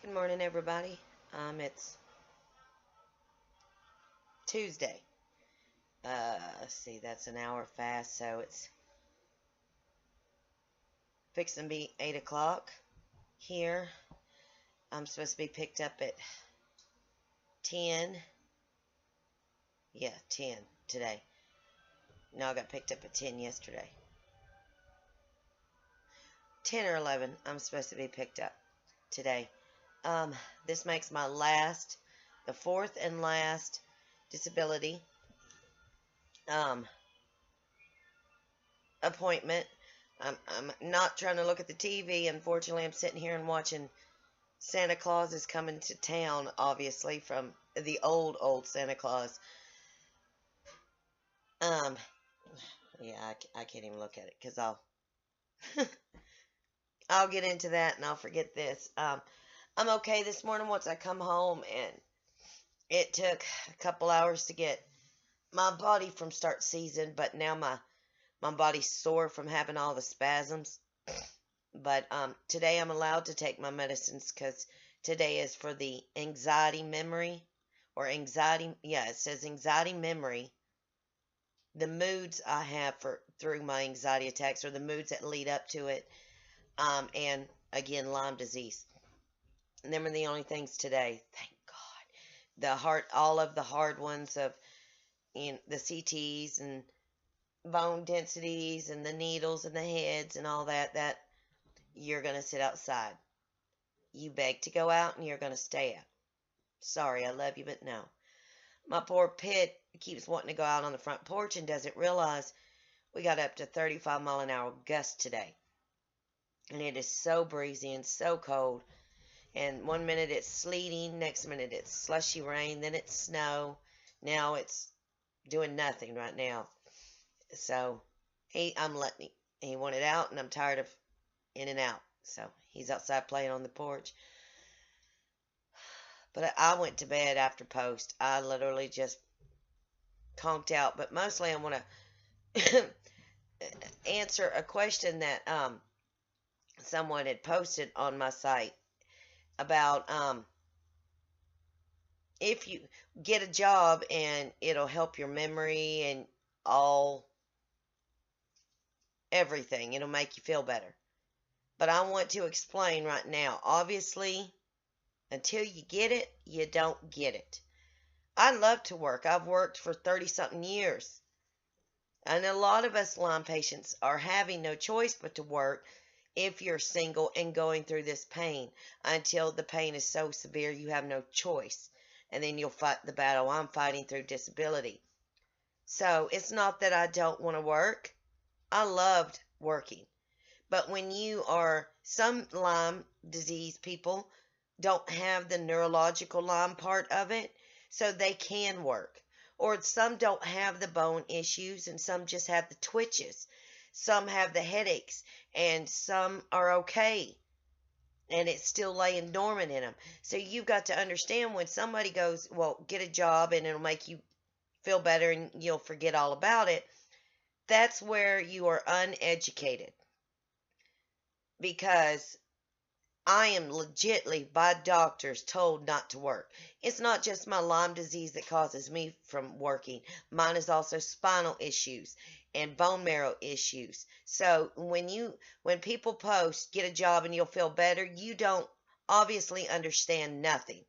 Good morning, everybody. It's Tuesday. Let's see, that's an hour fast, so it's fixing to be 8 o'clock here. I'm supposed to be picked up at 10. Yeah, 10 today. No, I got picked up at 10 yesterday. 10 or 11, I'm supposed to be picked up today. This makes my the fourth and last disability appointment. I'm not trying to look at the TV. Unfortunately, I'm sitting here and watching Santa Claus is coming to town, obviously, from the old Santa Claus. Yeah, I can't even look at it because I'll get into that and I'll forget this. I'm okay this morning once I come home, and it took a couple hours to get my body from start season, but now my body's sore from having all the spasms. But today I'm allowed to take my medicines because today is for the anxiety memory or anxiety. Yeah, it says anxiety memory. The moods I have through my anxiety attacks, or the moods that lead up to it. And again, Lyme disease. And them are the only things today. Thank God. All of the hard ones of the CTs and bone densities and the needles and the heads and all that you're going to sit outside. You beg to go out and you're going to stay out. Sorry, I love you, but no. My poor pit keeps wanting to go out on the front porch and doesn't realize we got up to 35-mile-an-hour gusts today. And it is so breezy and so cold. And one minute it's sleeting, next minute it's slushy rain, then it's snow. Now it's doing nothing right now. So he wanted out, and I'm tired of in and out. So he's outside playing on the porch. But I went to bed after post. I literally just conked out. But mostly I want to answer a question that someone had posted on my site about if you get a job and it'll help your memory and everything. It'll make you feel better. But I want to explain right now. Obviously, until you get it, you don't get it. I love to work. I've worked for 30-something years. And a lot of us Lyme patients are having no choice but to work if you're single and going through this pain until the pain is so severe you have no choice. And then you'll fight the battle I'm fighting through disability. So it's not that I don't want to work. I loved working. But when some Lyme disease people don't have the neurological Lyme part of it, so they can work. Or some don't have the bone issues, and some just have the twitches. Some have the headaches, and some are okay. And it's still laying dormant in them. So you've got to understand when somebody goes, well, get a job and it'll make you feel better and you'll forget all about it. That's where you are uneducated. Because I am legitly by doctors told not to work. It's not just my Lyme disease that causes me from working. Mine is also spinal issues and bone marrow issues. So when people post, get a job and you'll feel better, you don't obviously understand nothing.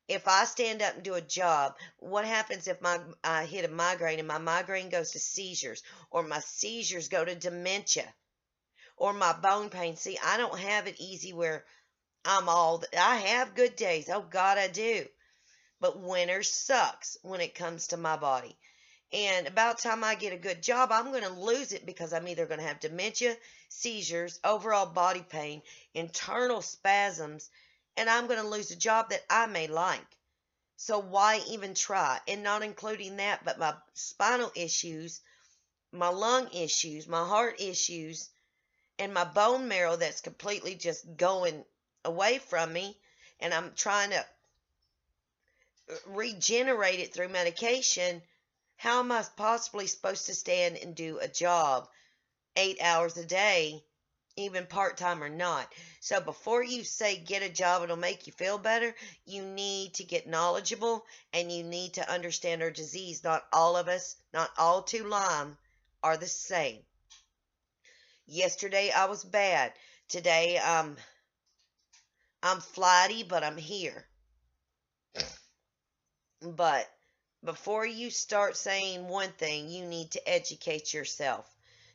If I stand up and do a job, what happens if I hit a migraine and my migraine goes to seizures, or my seizures go to dementia, or my bone pain? See, I don't have it easy where I have good days. Oh, God, I do. But winter sucks when it comes to my body. And about time I get a good job, I'm going to lose it because I'm either going to have dementia, seizures, overall body pain, internal spasms, and I'm going to lose a job that I may like. So why even try? And not including that, but my spinal issues, my lung issues, my heart issues, and my bone marrow that's completely just going away from me, and I'm trying to regenerate it through medication. How am I possibly supposed to stand and do a job 8 hours a day even part-time or not. So before you say get a job, it'll make you feel better, you need to get knowledgeable and you need to understand our disease. Not all of us, not all two Lyme are the same. Yesterday I was bad. Today I'm flighty, but I'm here. But before you start saying one thing, you need to educate yourself.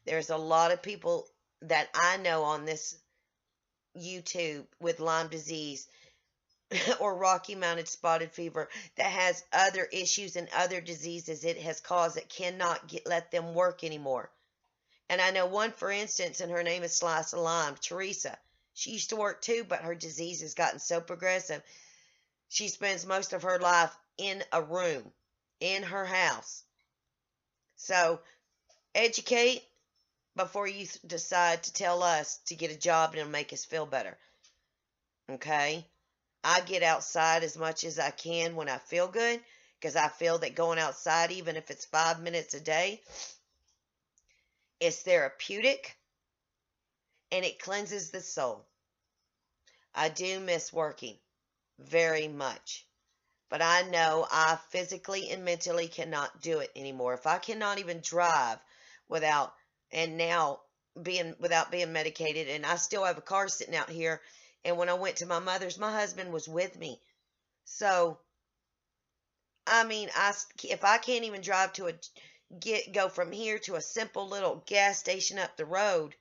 There's a lot of people that I know on this YouTube with Lyme disease or Rocky Mountain spotted fever that has other issues and other diseases it has caused that cannot let them work anymore. And I know one, for instance, and her name is Slice of Lyme, Teresa. She used to work too, but her disease has gotten so progressive. She spends most of her life in a room, in her house. So educate before you decide to tell us to get a job and it'll make us feel better. Okay? I get outside as much as I can when I feel good because I feel that going outside, even if it's 5 minutes a day, is therapeutic and it cleanses the soul. I do miss working very much. But I know I physically and mentally cannot do it anymore. If I cannot even drive without without being medicated, and I still have a car sitting out here, and when I went to my mother's, my husband was with me. So, I mean, if I can't even drive to go from here to a simple little gas station up the road,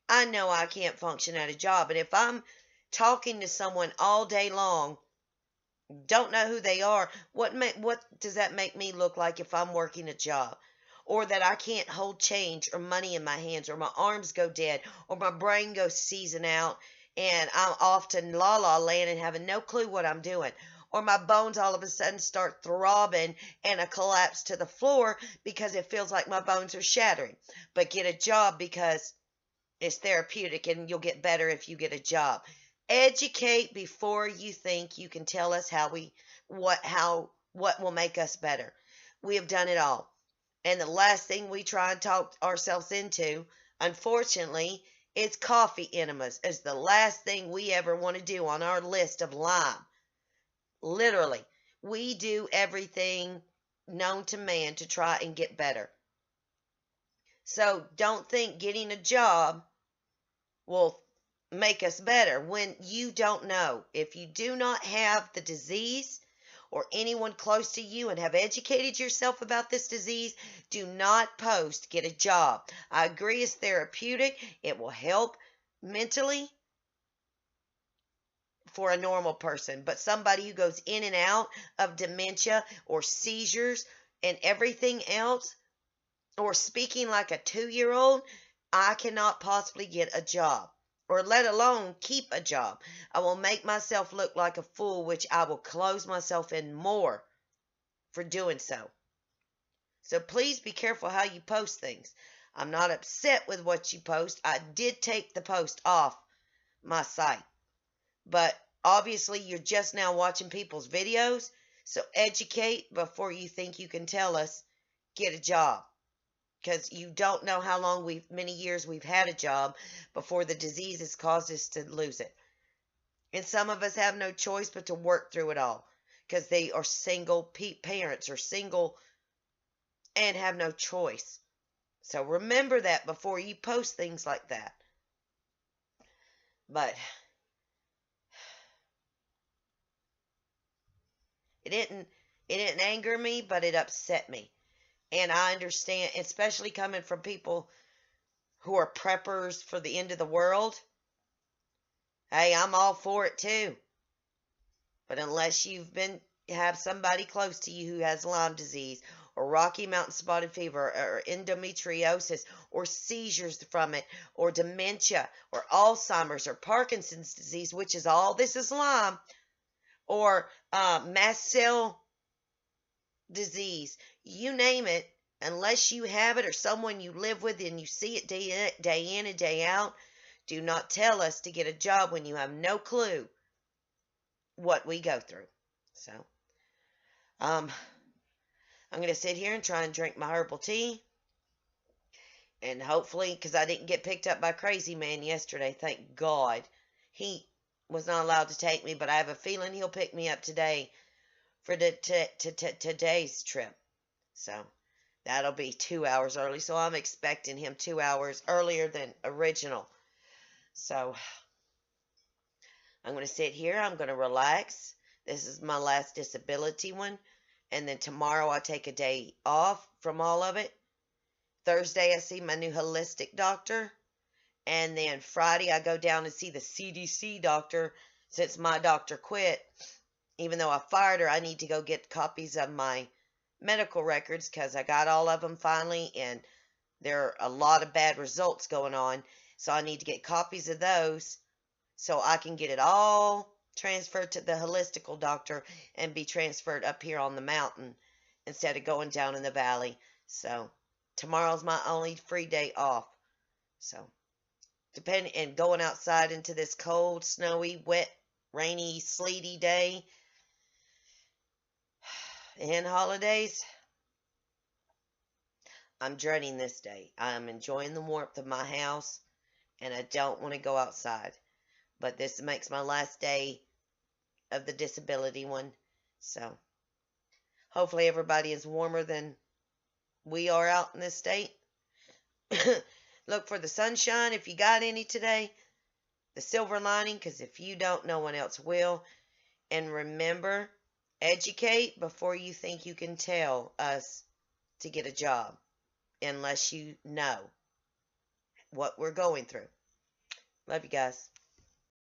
I know I can't function at a job. And if I'm talking to someone all day long, don't know who they are, what does that make me look like if I'm working a job? Or that I can't hold change or money in my hands, or my arms go dead, or my brain goes season out, and I'm off to la-la land and having no clue what I'm doing. Or my bones all of a sudden start throbbing and I collapse to the floor because it feels like my bones are shattering. But get a job because it's therapeutic and you'll get better if you get a job. Educate before you think you can tell us what will make us better. We have done it all. And the last thing we try and talk ourselves into, unfortunately, is coffee enemas. Is the last thing we ever want to do on our list of Lyme. Literally, we do everything known to man to try and get better. So don't think getting a job will make us better when you don't know. If you do not have the disease or anyone close to you and have educated yourself about this disease, do not post get a job. I agree it's therapeutic. It will help mentally for a normal person, but somebody who goes in and out of dementia or seizures and everything else, or speaking like a 2-year-old, I cannot possibly get a job, or let alone keep a job. I will make myself look like a fool, which I will close myself in more for doing so. So please be careful how you post things. I'm not upset with what you post. I did take the post off my site. But obviously you're just now watching people's videos. So educate before you think you can tell us get a job. Because you don't know how long many years we've had a job before the disease has caused us to lose it. And some of us have no choice but to work through it all because they are single parents or single and have no choice. So remember that before you post things like that. But it didn't anger me, but it upset me. And I understand, especially coming from people who are preppers for the end of the world. Hey, I'm all for it too. But unless have somebody close to you who has Lyme disease or Rocky Mountain spotted fever or endometriosis or seizures from it or dementia or Alzheimer's or Parkinson's disease, which is all this is Lyme, or mast cell disease, you name it, unless you have it or someone you live with and you see it day in and day out, do not tell us to get a job when you have no clue what we go through. So, I'm going to sit here and try and drink my herbal tea And hopefully, because I didn't get picked up by Crazy Man yesterday, thank God. He was not allowed to take me, but I have a feeling he'll pick me up today for today's trip. So that'll be 2 hours early. So I'm expecting him 2 hours earlier than original. So I'm going to sit here. I'm going to relax. This is my last disability one. And then tomorrow I take a day off from all of it. Thursday I see my new holistic doctor. And then Friday I go down and see the CDC doctor since my doctor quit. Even though I fired her, I need to go get copies of my medical records because I got all of them finally. And there are a lot of bad results going on. So I need to get copies of those so I can get it all transferred to the holistical doctor and be transferred up here on the mountain instead of going down in the valley. So tomorrow's my only free day off. So depending and going outside into this cold, snowy, wet, rainy, sleety day and holidays, I'm dreading this day. I'm enjoying the warmth of my house and I don't want to go outside. But this makes my last day of the disability one. So hopefully everybody is warmer than we are out in this state. Look for the sunshine if you got any today. The silver lining, because if you don't, no one else will. And remember, educate before you think you can tell us to get a job. Unless you know what we're going through. Love you guys.